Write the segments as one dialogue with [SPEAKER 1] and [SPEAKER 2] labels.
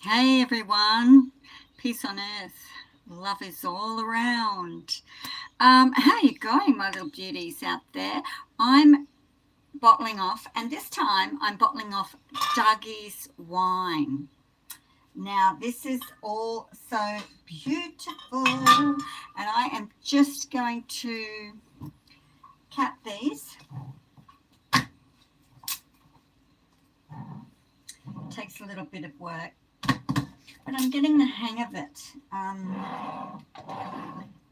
[SPEAKER 1] Hey everyone, peace on earth, love is all around. How are you going, my little beauties out there? I'm bottling off, and this time I'm bottling off Dougie's wine. Now, this is all so beautiful, and I am just going to cap these. It takes a little bit of work, but I'm getting the hang of it.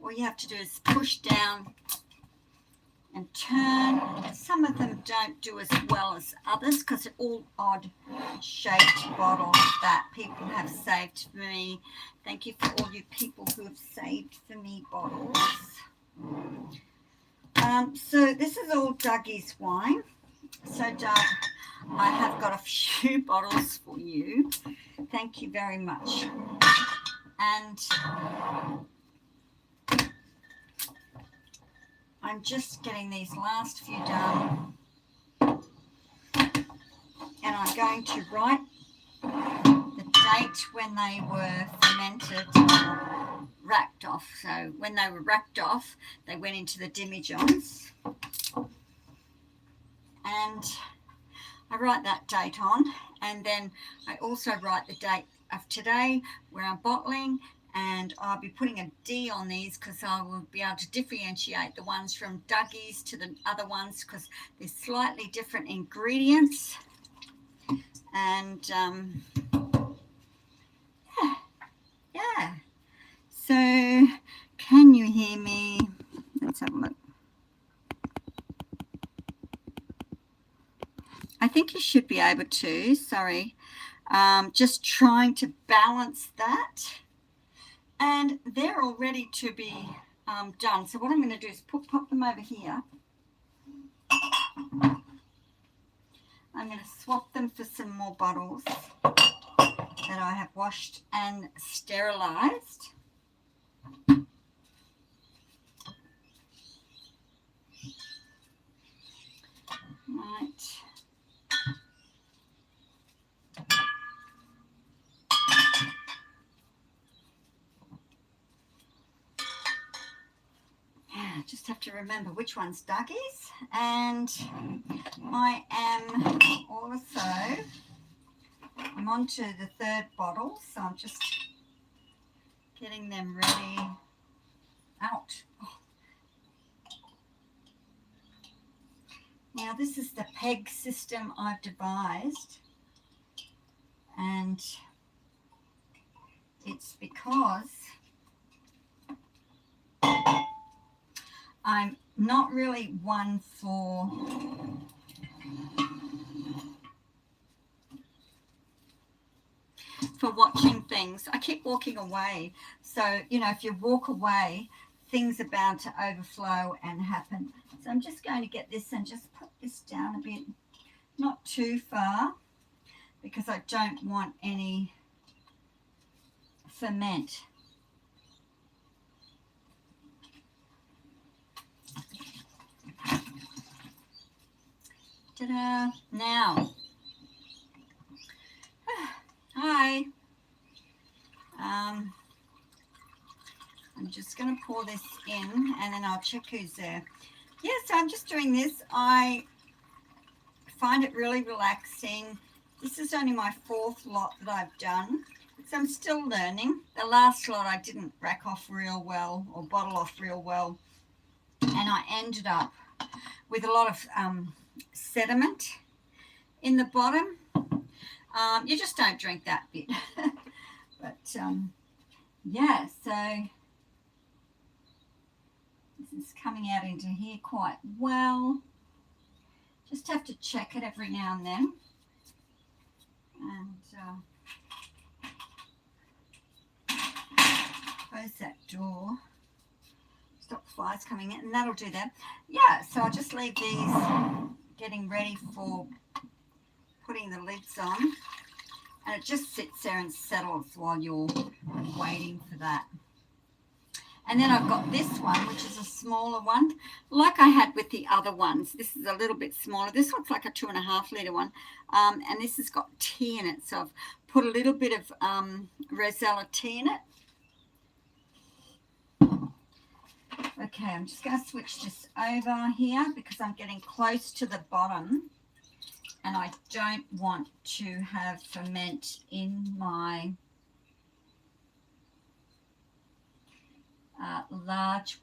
[SPEAKER 1] All you have to do is push down and turn. Some of them don't do as well as others because they're all odd shaped bottles that people have saved for me. Thank you for all you people who have saved for me bottles. So this is all Dougie's wine. So Doug, I have got a few bottles for you. Thank you very much. And I'm just getting these last few done. And I'm going to write the date when they were fermented, racked off. So when they were racked off, they went into the demijohns. And I write that date on, and then I also write the date of today where I'm bottling, and I'll be putting a D on these because I will be able to differentiate the ones from Dougie's to the other ones because they're slightly different ingredients. And yeah. So can you hear me? Let's have a look. I think you should be able to. Sorry. Just trying to balance that. And they're all ready to be done. So what I'm going to do is pop them over here. I'm going to swap them for some more bottles that I have washed and sterilized. Right. Just have to remember which one's Dougie's, and I am also, I'm on to the third bottle, so I'm just getting them ready. Out. Oh. Now this is the peg system I've devised, and it's because I'm not really one for watching things. I keep walking away. So, if you walk away, things are bound to overflow and happen. So I'm just going to get this and just put this down a bit, not too far, because I don't want any ferment. Ta-da. Now, hi. I'm just going to pour this in, and then I'll check who's there. Yeah, so I'm just doing this. I find it really relaxing. This is only my fourth lot that I've done, so I'm still learning. The last lot I didn't rack off real well or bottle off real well, and I ended up with a lot of sediment in the bottom. You just don't drink that bit. But yeah, so this is coming out into here quite well. Just have to check it every now and then. And close that door. Stop flies coming in, and that'll do that. Yeah, so I'll just leave these getting ready for putting the lids on, and it just sits there and settles while you're waiting for that. And then I've got this one, which is a smaller one, like I had with the other ones. This is a little bit smaller. This one's like a 2.5 litre one, and this has got tea in it. So I've put a little bit of Rosella tea in it. Okay, I'm just going to switch this over here because I'm getting close to the bottom and I don't want to have ferment in my large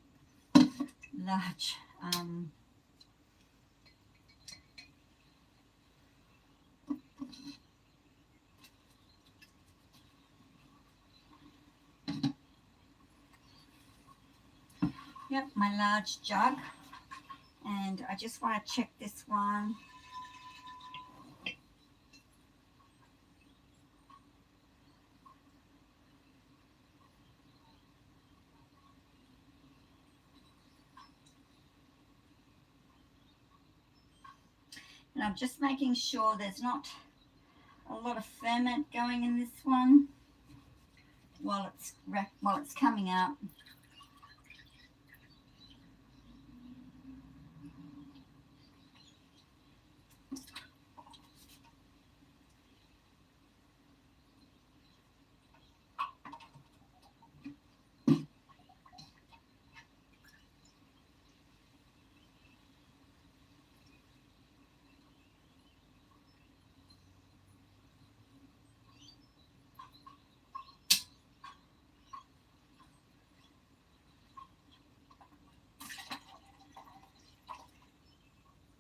[SPEAKER 1] my large jug, and I just want to check this one. And I'm just making sure there's not a lot of ferment going in this one while it's coming out.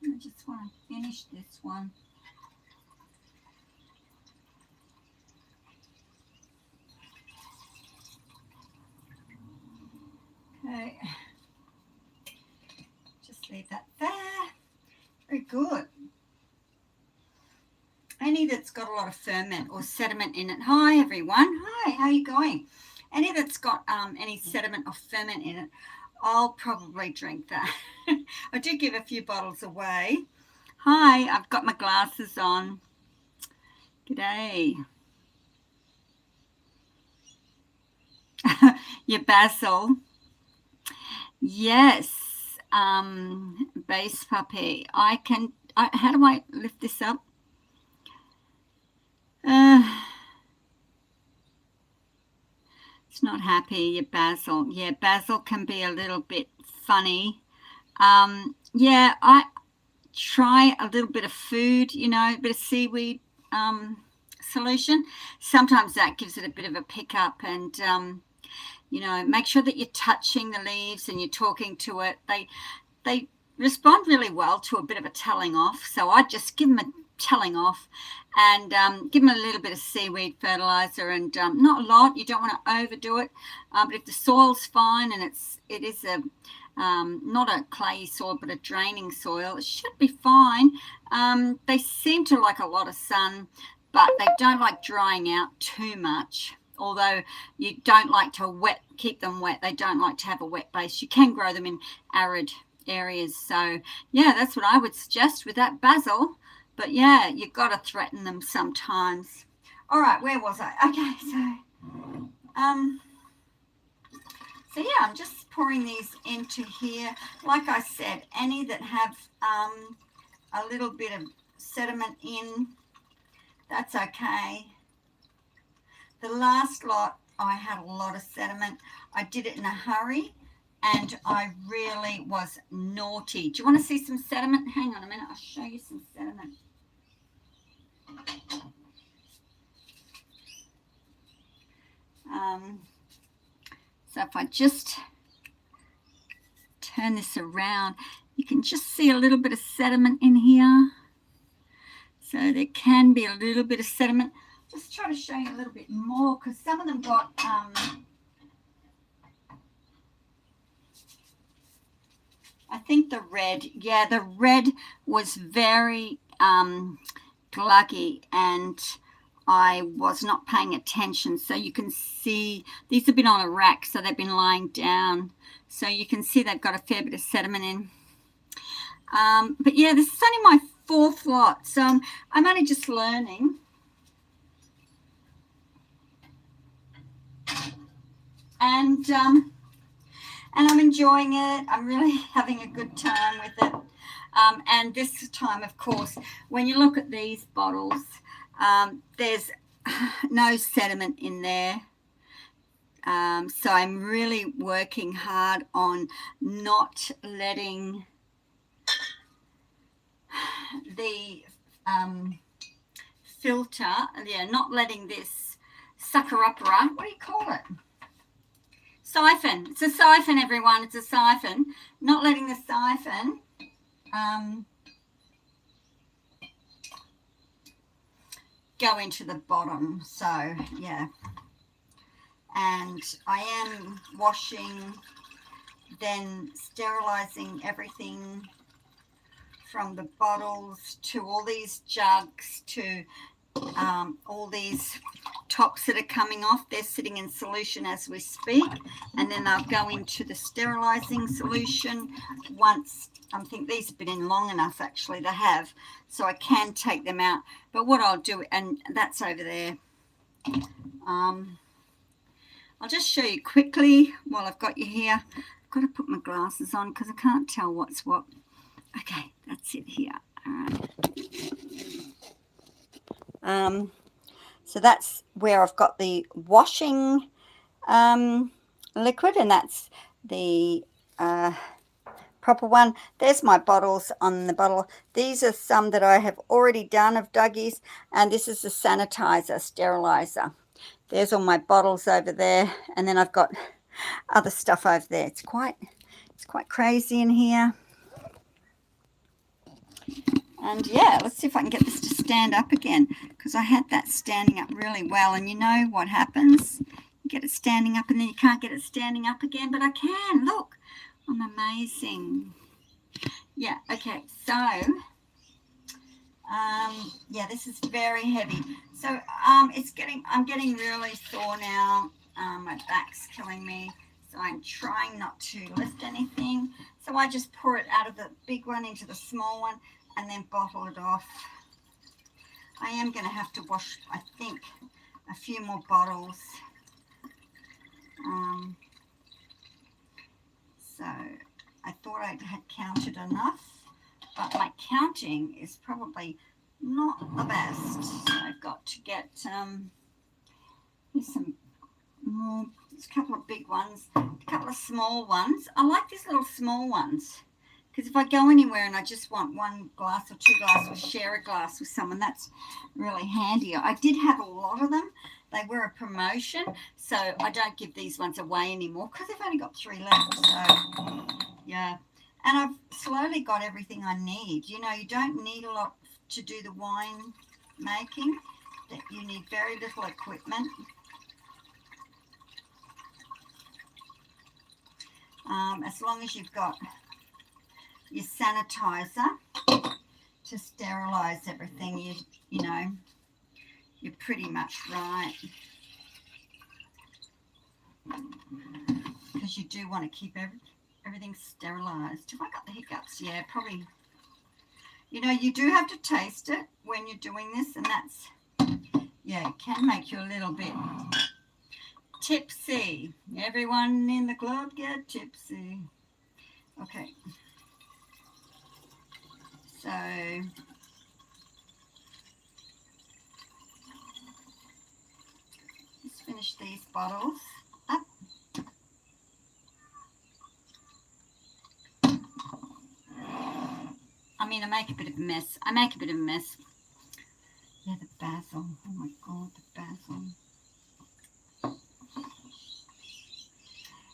[SPEAKER 1] I just want to finish this one. Okay, just leave that there. Very good. Any that's got a lot of ferment or sediment in it. Hi everyone. Hi, how are you going? Any that's got any sediment or ferment in it, I'll probably drink that. I do give a few bottles away. Hi, I've got my glasses on. G'day. Your basil. Yes. Base puppy. How do I lift this up? It's not happy, your basil. Yeah, basil can be a little bit funny. Yeah, I try a little bit of food, a bit of seaweed solution. Sometimes that gives it a bit of a pickup, and make sure that you're touching the leaves and you're talking to it. They respond really well to a bit of a telling off. So I just give them a telling off and give them a little bit of seaweed fertilizer, and not a lot. You don't want to overdo it, but if the soil's fine and it is a not a clayey soil but a draining soil, it should be fine. They seem to like a lot of sun, but they don't like drying out too much. Although you don't like to keep them wet, they don't like to have a wet base. You can grow them in arid areas. So yeah, that's what I would suggest with that basil. But yeah, you've got to threaten them sometimes. All right, where was I? Okay, so yeah, I'm just pouring these into here. Like I said, any that have a little bit of sediment in, that's okay. The last lot, I had a lot of sediment. I did it in a hurry, and I really was naughty. Do you want to see some sediment? Hang on a minute, I'll show you some sediment. So if I just turn this around, you can just see a little bit of sediment in here. So there can be a little bit of sediment. Just try to show you a little bit more, because some of them got I think the red was very gluggy, and I was not paying attention. So you can see these have been on a rack, so they've been lying down. So you can see they've got a fair bit of sediment in. But yeah, this is only my 4th lot, so I'm only just learning. And I'm enjoying it. I'm really having a good time with it. And this time, of course, when you look at these bottles, there's no sediment in there. So I'm really working hard on not letting the filter, not letting this sucker-upper, what do you call it? Siphon. It's a siphon, everyone. It's a siphon. Not letting the siphon go into the bottom. So, yeah. And I am washing, then sterilising everything from the bottles to all these jugs to all these tops that are coming off. They're sitting in solution as we speak, and then they'll go into the sterilising solution once. I think these have been in long enough actually to have, so I can take them out. But what I'll do, and that's over there, I'll just show you quickly while I've got you here. I've got to put my glasses on because I can't tell what's what. Okay, that's it here. All right. So that's where I've got the washing liquid, and that's the proper one. There's my bottles on the bottle. These are some that I have already done of Dougie's, and this is the sanitizer, sterilizer. There's all my bottles over there, and then I've got other stuff over there. It's quite crazy in here. And yeah, let's see if I can get this to stand up again, because I had that standing up really well, and you know what happens? You get it standing up and then you can't get it standing up again, but I can. Look, I'm amazing. Yeah, okay, so yeah, this is very heavy. So I'm getting really sore now. My back's killing me, so I'm trying not to lift anything. So I just pour it out of the big one into the small one and then bottle it off. I am going to have to wash, I think, a few more bottles. So I thought I had counted enough, but my counting is probably not the best. So I've got to get here's some more. There's a couple of big ones, a couple of small ones. I like these little small ones, because if I go anywhere and I just want one glass or two glasses or share a glass with someone, that's really handy. I did have a lot of them. They were a promotion, so I don't give these ones away anymore because I've only got 3 left. So, yeah. And I've slowly got everything I need. You know, you don't need a lot to do the wine making. You need very little equipment. As long as you've got your sanitizer to sterilize everything, you know, you're pretty much right. Because you do want to keep everything sterilized. Have I got the hiccups? Yeah, probably. You know, you do have to taste it when you're doing this, and that's, yeah, it can make you a little bit tipsy. Everyone in the club get tipsy. Okay. So let's finish these bottles up. I mean, I make a bit of a mess. Yeah, the basil. Oh my God, the basil.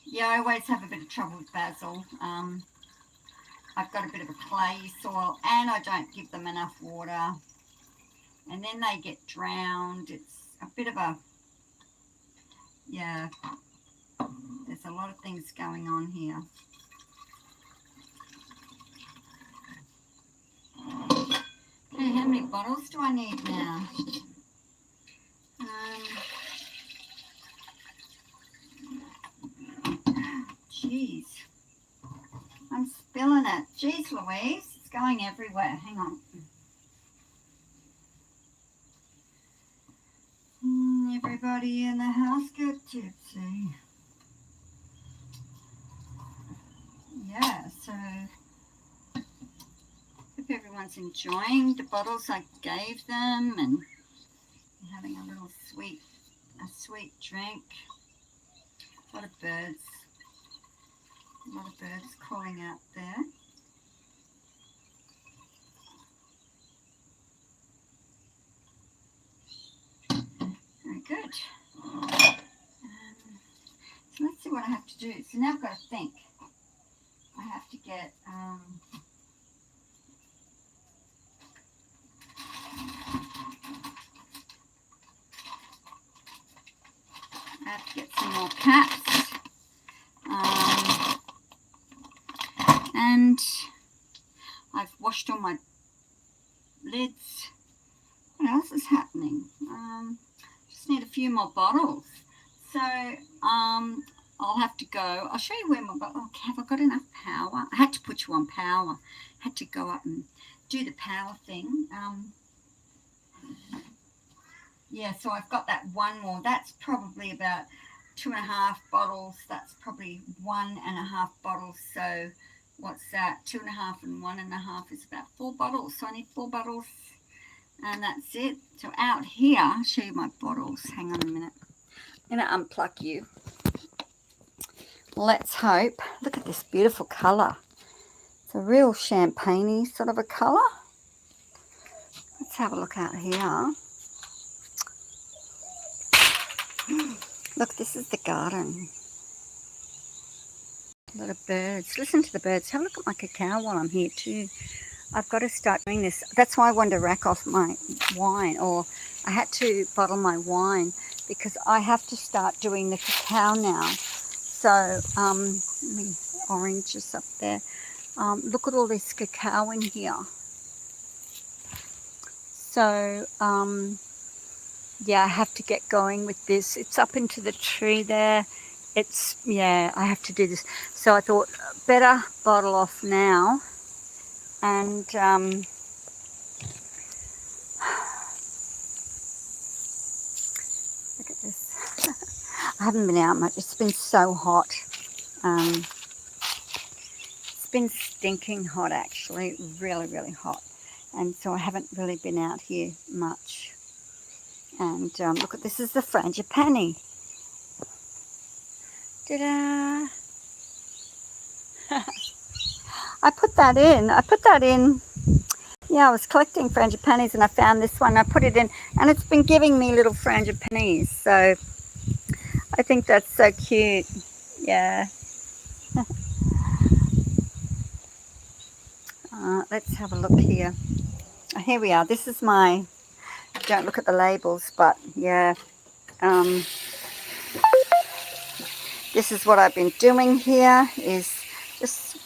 [SPEAKER 1] Yeah, I always have a bit of trouble with basil. I've got a bit of a clayey soil, and I don't give them enough water. And then they get drowned. It's a bit of a, yeah, there's a lot of things going on here. Okay, how many bottles do I need now? Jeez. I'm spilling it. Jeez Louise, it's going everywhere. Hang on. Everybody in the house get tipsy. Yeah, so hope everyone's enjoying the bottles I gave them and having a little sweet drink. A lot of birds. A lot of birds calling out there. Very good. So let's see what I have to do. So now I've got to think. I have to get some more caps. And I've washed all my lids. What else is happening? Just need a few more bottles. So I'll have to go. I'll show you where my bottle. Okay, have I got enough power? I had to put you on power. I had to go up and do the power thing. Yeah, so I've got that one more. That's probably about 2.5 bottles. That's probably 1.5 bottles. So what's that? 2.5 and 1.5 is about 4 bottles. So I need 4 bottles, and that's it. So out here, I'll show you my bottles. Hang on a minute. I'm going to unplug you. Let's hope. Look at this beautiful colour. It's a real champagne-y sort of a colour. Let's have a look out here. Look, this is the garden. A lot of birds. Listen to the birds. Have a look at my cacao while I'm here too. I've got to start doing this. That's why I wanted to rack off my wine, or I had to bottle my wine because I have to start doing the cacao now. So, oranges up there. Look at all this cacao in here. So, yeah, I have to get going with this. It's up into the tree there. Yeah, I have to do this. So I thought, better bottle off now. And look at this. I haven't been out much. It's been so hot. It's been stinking hot, actually. Really, really hot. And so I haven't really been out here much. And look at this, is the frangipani. Ta-da! I put that in. Yeah, I was collecting frangipanis and I found this one. I put it in and it's been giving me little frangipanis. So I think that's so cute. Yeah. Let's have a look here. Here we are. This is my, don't look at the labels, but yeah. This is what I've been doing here, is just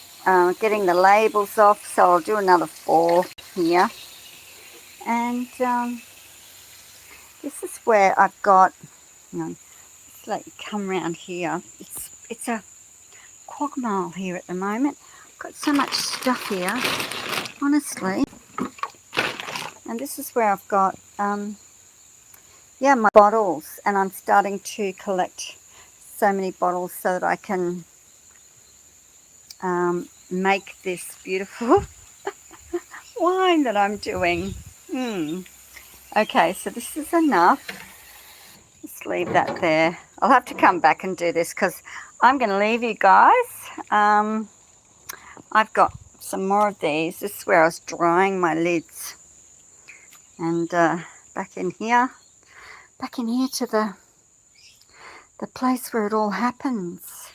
[SPEAKER 1] getting the labels off. So I'll do another 4 here. And this is where I've got, let's let you come around here. It's a quagmire here at the moment. I've got so much stuff here, honestly. And this is where I've got, yeah, my bottles. And I'm starting to collect so many bottles so that I can make this beautiful wine that I'm doing. Okay, so this is enough. Just leave that there. I'll have to come back and do this because I'm going to leave you guys. I've got some more of these. This is where I was drying my lids. And back in here to the place where it all happens.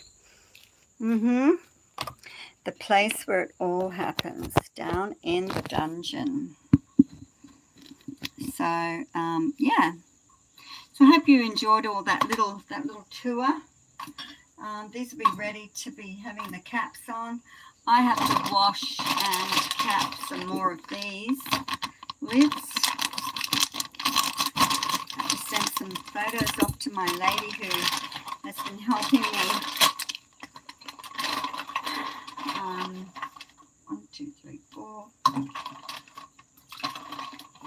[SPEAKER 1] The place where it all happens, down in the dungeon. So yeah. So I hope you enjoyed all that little tour. These will be ready to be having the caps on. I have to wash and cap some more of these lids. I have to send some photos off to my lady who has been helping me. 1, 2, 3, 4.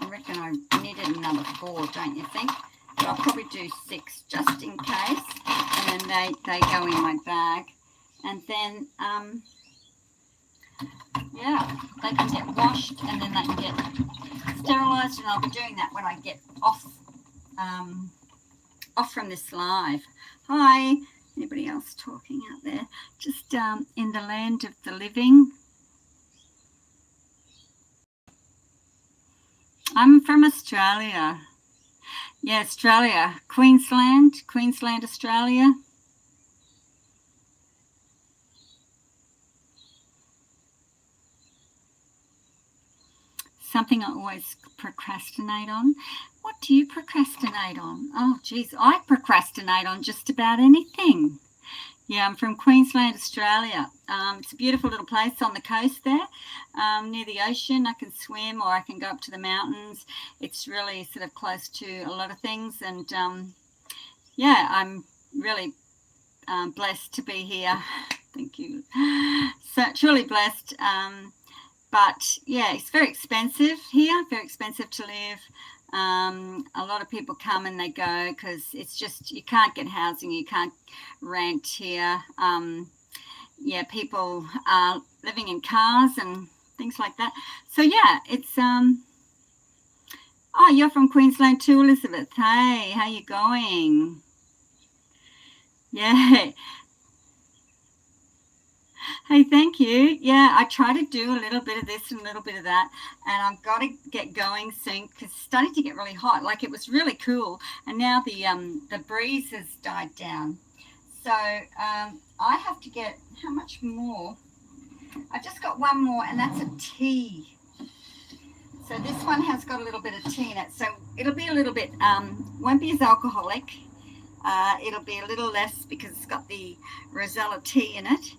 [SPEAKER 1] I reckon I needed another 4, don't you think? But I'll probably do 6 just in case. And then they go in my bag. And then, yeah, they can get washed and then they can get sterilised. And I'll be doing that when I get off off from this live. Hi, anybody else talking out there? Just in the land of the living. I'm from Australia. Yeah, Australia. Queensland, Australia. Something I always procrastinate on. What do you procrastinate on? Oh, geez, I procrastinate on just about anything. Yeah, I'm from Queensland, Australia. It's a beautiful little place on the coast there, near the ocean. I can swim or I can go up to the mountains. It's really sort of close to a lot of things. And, yeah, I'm really blessed to be here. Thank you. So truly blessed. But, yeah, it's very expensive here, very expensive to live. A lot of people come and they go because it's just, you can't get housing, you can't rent here. Yeah, people are living in cars and things like that. So, yeah, it's, oh, you're from Queensland too, Elizabeth. Hey, how you going? Yeah. Hey, thank you. Yeah, I try to do a little bit of this and a little bit of that, and I've got to get going soon because it's starting to get really hot. Like, it was really cool, and now the breeze has died down. So I have to get, how much more? I've just got one more, and that's a tea. So this one has got a little bit of tea in it. So it'll be a little bit, won't be as alcoholic. It'll be a little less because it's got the Rosella tea in it.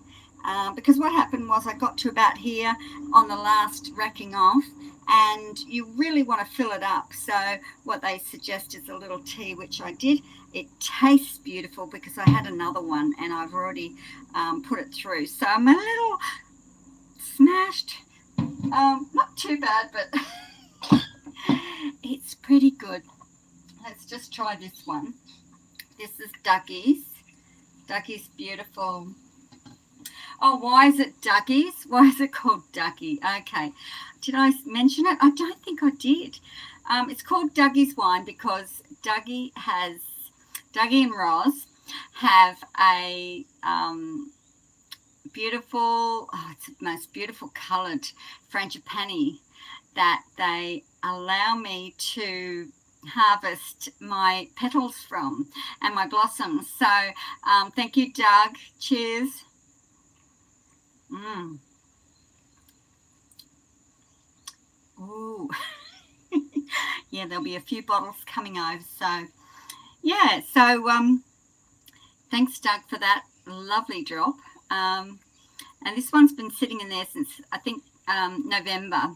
[SPEAKER 1] Because what happened was I got to about here on the last racking off, and you really want to fill it up. So what they suggest is a little tea, which I did. It tastes beautiful because I had another one and I've already put it through. So I'm a little smashed. Not too bad, but it's pretty good. Let's just try this one. This is Dougie's. Dougie's beautiful. Oh, why is it Dougie's? Why is it called Dougie? Okay. Did I mention it? I don't think I did. It's called Dougie's wine because Dougie and Roz have a beautiful, it's the most beautiful coloured frangipani that they allow me to harvest my petals from and my blossoms. So thank you, Doug. Cheers. Ooh. Yeah, there'll be a few bottles coming over. So, yeah. So, thanks, Doug, for that lovely drop. And this one's been sitting in there since, I think, November.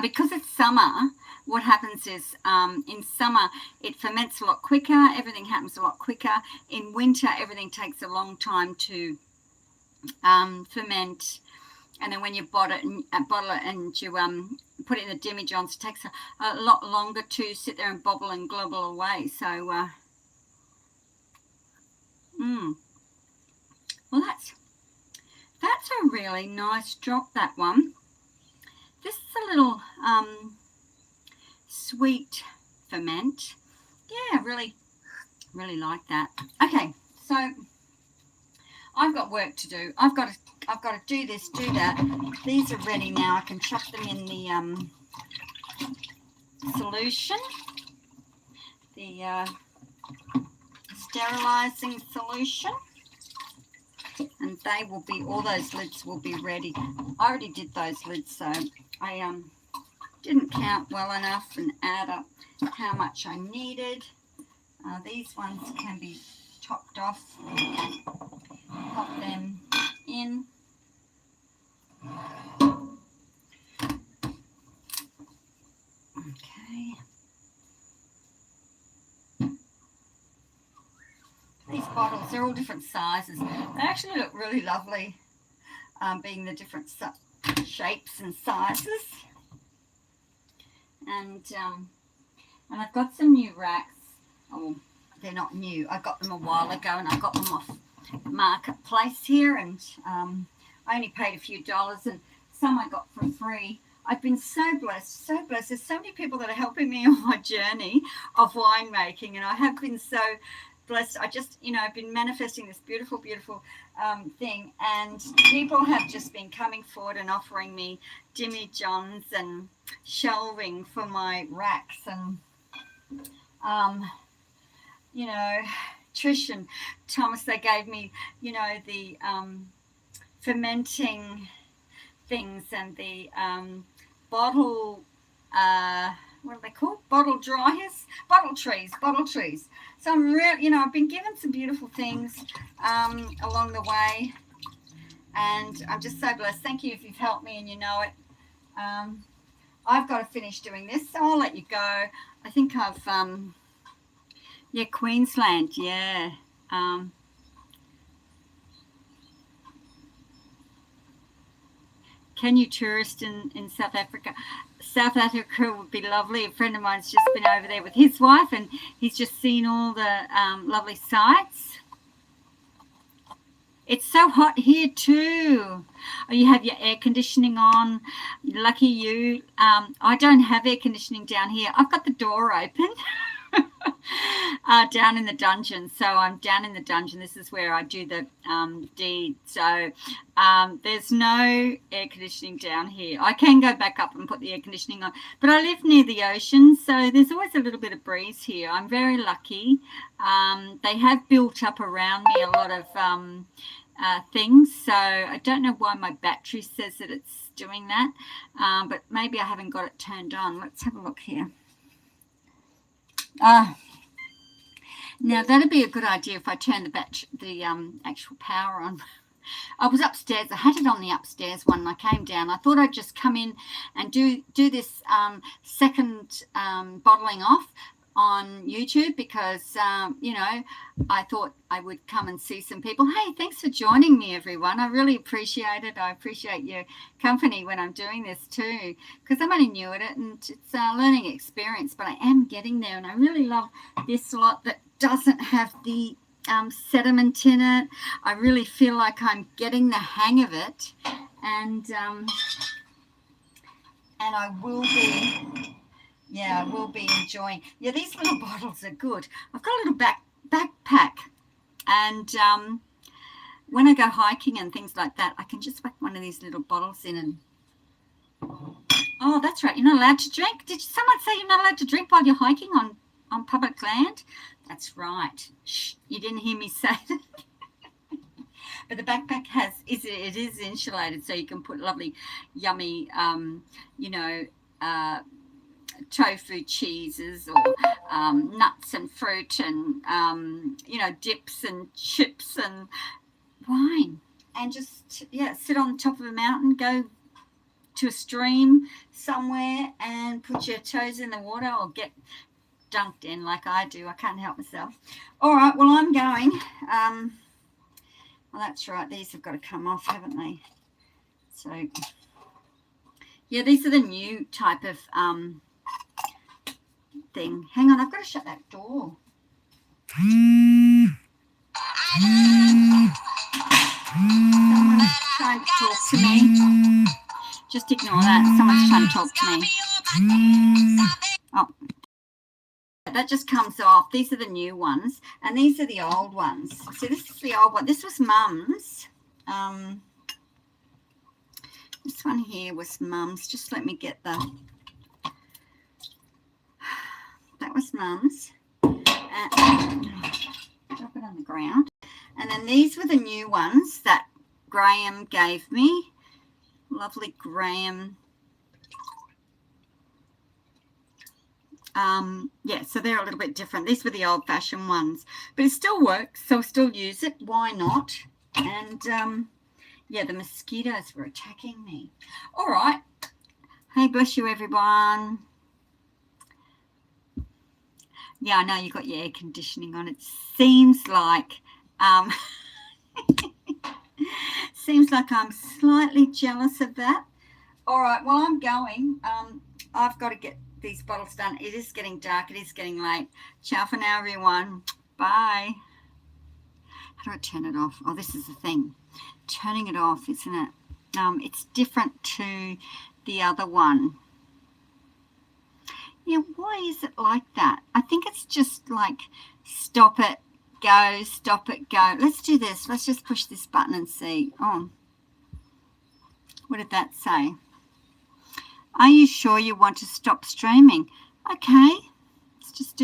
[SPEAKER 1] Because it's summer, what happens is in summer, it ferments a lot quicker. Everything happens a lot quicker. In winter, everything takes a long time to ferment, and then when you bottle it and you put it in the demijohns, it takes a lot longer to sit there and bobble and globble away. So well, that's a really nice drop, that one. This is a little sweet ferment. Yeah, really like that. Okay, so I've got work to do. I've got to do this, do that. These are ready now. I can chuck them in the solution, the sterilizing solution, and they will be, all those lids will be ready. I already did those lids, so I didn't count well enough and add up how much I needed. These ones can be topped off. Pop them in. Okay. These bottles, they're all different sizes. They actually look really lovely, being the different shapes and sizes. And I've got some new racks. Oh, they're not new. I got them a while ago, and I got them off Marketplace here, and I only paid a few dollars, and some I got for free. I've been so blessed, so blessed. There's so many people that are helping me on my journey of winemaking, and I have been so blessed. I just, I've been manifesting this beautiful, beautiful thing, and people have just been coming forward and offering me Jimmy Johns and shelving for my racks, and Trish and Thomas, they gave me, the fermenting things and the bottle, what are they called? Bottle dryers, bottle trees. So I'm really, I've been given some beautiful things along the way, and I'm just so blessed. Thank you if you've helped me and you know it. I've got to finish doing this, so I'll let you go. I think I've, Queensland, yeah. Can you tourist in South Africa? South Africa would be lovely. A friend of mine's just been over there with his wife, and he's just seen all the lovely sights. It's so hot here too. Oh, you have your air conditioning on. Lucky you. I don't have air conditioning down here. I've got the door open. Down in the dungeon. So I'm down in the dungeon. This is where I do the deed. So there's no air conditioning down here. I can go back up and put the air conditioning on, but I live near the ocean, so there's always a little bit of breeze here. I'm very lucky. They have built up around me a lot of things, so I don't know why my battery says that it's doing that, but maybe I haven't got it turned on. Let's have a look here. Now that'd be a good idea if I turn the actual power on. I was upstairs. I had it on the upstairs one, and I came down. I thought I'd just come in and do this second bottling off on YouTube because, I thought I would come and see some people. Hey, thanks for joining me, everyone. I really appreciate it. I appreciate your company when I'm doing this too, because I'm only new at it, and it's a learning experience, but I am getting there, and I really love this lot that doesn't have the sediment in it. I really feel like I'm getting the hang of it, and I will be... Yeah, I will be enjoying. Yeah, these little bottles are good. I've got a little backpack, and when I go hiking and things like that, I can just whack one of these little bottles in and... Oh, that's right. You're not allowed to drink. Did someone say you're not allowed to drink while you're hiking on public land? That's right. Shh, you didn't hear me say that. But the backpack it is insulated, so you can put lovely, yummy, tofu cheeses or nuts and fruit and dips and chips and wine, and just sit on top of a mountain, go to a stream somewhere and put your toes in the water or get dunked in like I do. I can't help myself. All right, well, I'm going. Well, that's right, these have got to come off, haven't they? So yeah, these are the new type of thing. Hang on, I've got to shut that door. Someone's trying to talk to me. Just ignore that. Someone's trying to talk to me. Oh, that just comes off. These are the new ones, and these are the old ones. So this is the old one. This was Mum's. This one here was Mum's. Just let me get that was Mum's. Drop it on the ground. And then these were the new ones that Graham gave me. Lovely Graham. So they're a little bit different. These were the old-fashioned ones, but it still works, so I still use it. Why not? And the mosquitoes were attacking me. All right. Hey, bless you, everyone. Yeah, I know you got your air conditioning on. It seems like I'm slightly jealous of that. All right, well, I'm going. I've got to get these bottles done. It is getting dark. It is getting late. Ciao for now, everyone. Bye. How do I turn it off? Oh, this is the thing. Turning it off, isn't it? It's different to the other one. Yeah, why is it like that? I think it's just like stop it, go, stop it, go. Let's do this. Let's just push this button and see. Oh, what did that say? Are you sure you want to stop streaming? Okay, let's just do